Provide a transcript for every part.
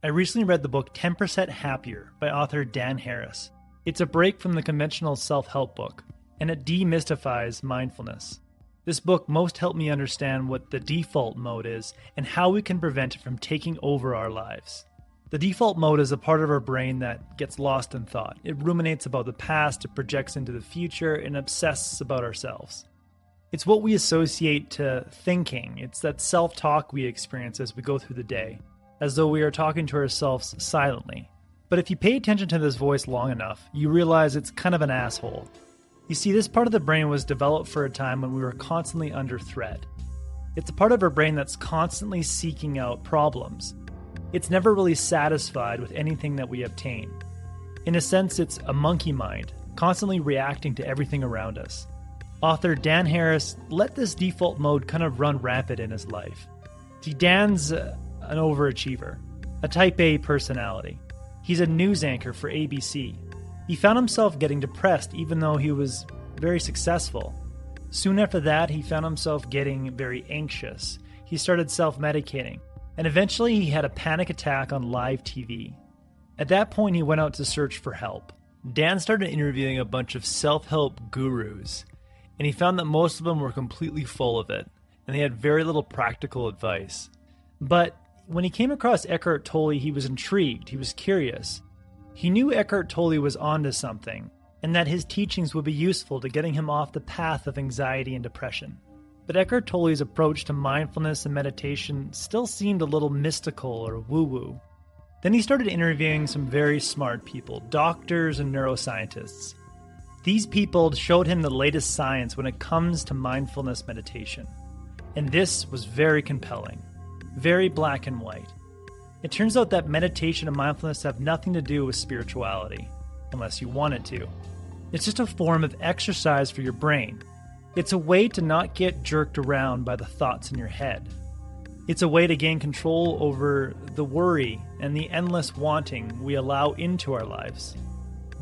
I recently read the book 10% Happier by author Dan Harris. It's a break from the conventional self-help book, and it demystifies mindfulness. This book most helped me understand what the default mode is and how we can prevent it from taking over our lives. The default mode is a part of our brain that gets lost in thought. It ruminates about the past, it projects into the future, and obsesses about ourselves. It's what we associate to thinking. It's that self-talk we experience as we go through the day, as though we are talking to ourselves silently. But if you pay attention to this voice long enough, you realize it's kind of an asshole. You see, this part of the brain was developed for a time when we were constantly under threat. It's a part of our brain that's constantly seeking out problems. It's never really satisfied with anything that we obtain. In a sense, it's a monkey mind, constantly reacting to everything around us. Author Dan Harris let this default mode kind of run rampant in his life. See, Dan's an overachiever, a type A personality. He's a news anchor for ABC. He found himself getting depressed even though he was very successful. Soon after that, he found himself getting very anxious. He started self-medicating, and eventually he had a panic attack on live TV. At that point, he went out to search for help. Dan started interviewing a bunch of self-help gurus, and he found that most of them were completely full of it, and they had very little practical advice. But when he came across Eckhart Tolle, he was intrigued, he was curious. He knew Eckhart Tolle was onto something, and that his teachings would be useful to getting him off the path of anxiety and depression. But Eckhart Tolle's approach to mindfulness and meditation still seemed a little mystical or woo-woo. Then he started interviewing some very smart people, doctors and neuroscientists. These people showed him the latest science when it comes to mindfulness meditation. And this was very compelling, very black and white. It turns out that meditation and mindfulness have nothing to do with spirituality, unless you want it to. It's just a form of exercise for your brain. It's a way to not get jerked around by the thoughts in your head. It's a way to gain control over the worry and the endless wanting we allow into our lives.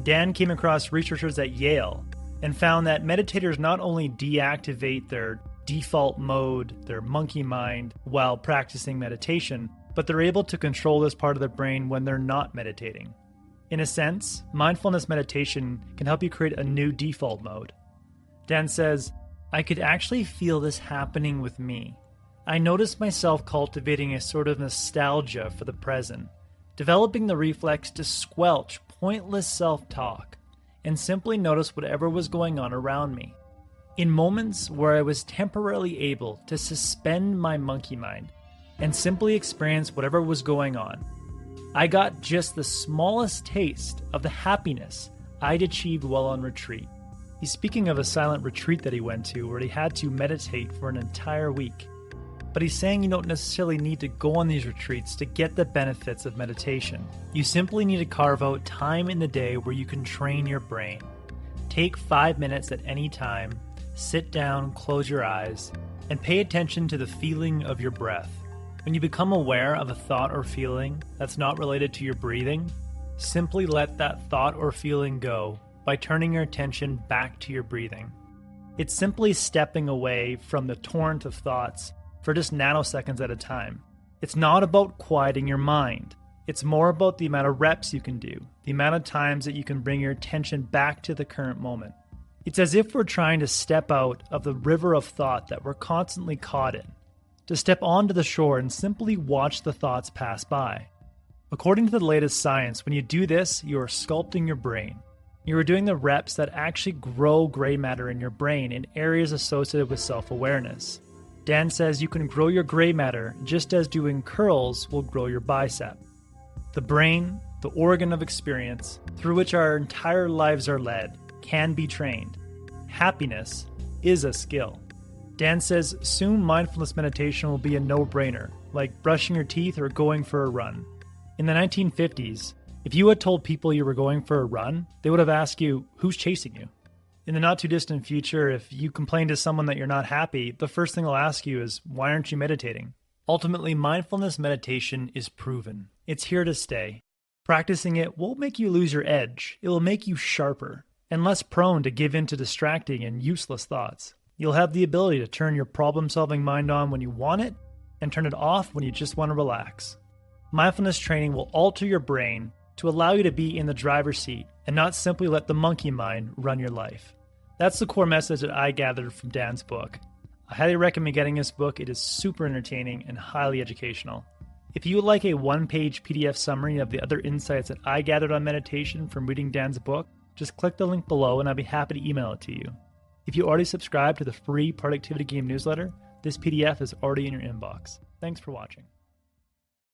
Dan came across researchers at Yale and found that meditators not only deactivate their default mode, their monkey mind, while practicing meditation, but they're able to control this part of the brain when they're not meditating. In a sense, mindfulness meditation can help you create a new default mode. Dan says, "I could actually feel this happening with me. I noticed myself cultivating a sort of nostalgia for the present, developing the reflex to squelch pointless self-talk and simply notice whatever was going on around me. In moments where I was temporarily able to suspend my monkey mind and simply experience whatever was going on, I got just the smallest taste of the happiness I'd achieved while on retreat." He's speaking of a silent retreat that he went to where he had to meditate for an entire week. But he's saying you don't necessarily need to go on these retreats to get the benefits of meditation. You simply need to carve out time in the day where you can train your brain. Take 5 minutes at any time, sit down, close your eyes, and pay attention to the feeling of your breath. When you become aware of a thought or feeling that's not related to your breathing, simply let that thought or feeling go by turning your attention back to your breathing. It's simply stepping away from the torrent of thoughts for just nanoseconds at a time. It's not about quieting your mind. It's more about the amount of reps you can do, the amount of times that you can bring your attention back to the current moment. It's as if we're trying to step out of the river of thought that we're constantly caught in, to step onto the shore and simply watch the thoughts pass by. According to the latest science, when you do this, you are sculpting your brain. You are doing the reps that actually grow gray matter in your brain in areas associated with self-awareness. Dan says you can grow your gray matter just as doing curls will grow your bicep. The brain, the organ of experience, through which our entire lives are led, can be trained. Happiness is a skill. Dan says soon mindfulness meditation will be a no-brainer, like brushing your teeth or going for a run. In the 1950s, if you had told people you were going for a run, they would have asked you, who's chasing you? In the not-too-distant future, if you complain to someone that you're not happy, the first thing they'll ask you is, why aren't you meditating? Ultimately, mindfulness meditation is proven. It's here to stay. Practicing it won't make you lose your edge. It will make you sharper and less prone to give in to distracting and useless thoughts. You'll have the ability to turn your problem-solving mind on when you want it and turn it off when you just want to relax. Mindfulness training will alter your brain to allow you to be in the driver's seat and not simply let the monkey mind run your life. That's the core message that I gathered from Dan's book. I highly recommend getting this book. It is super entertaining and highly educational. If you would like a one-page PDF summary of the other insights that I gathered on meditation from reading Dan's book, just click the link below and I'll be happy to email it to you. If you already subscribe to the free Productivity Game newsletter, this PDF is already in your inbox. Thanks for watching.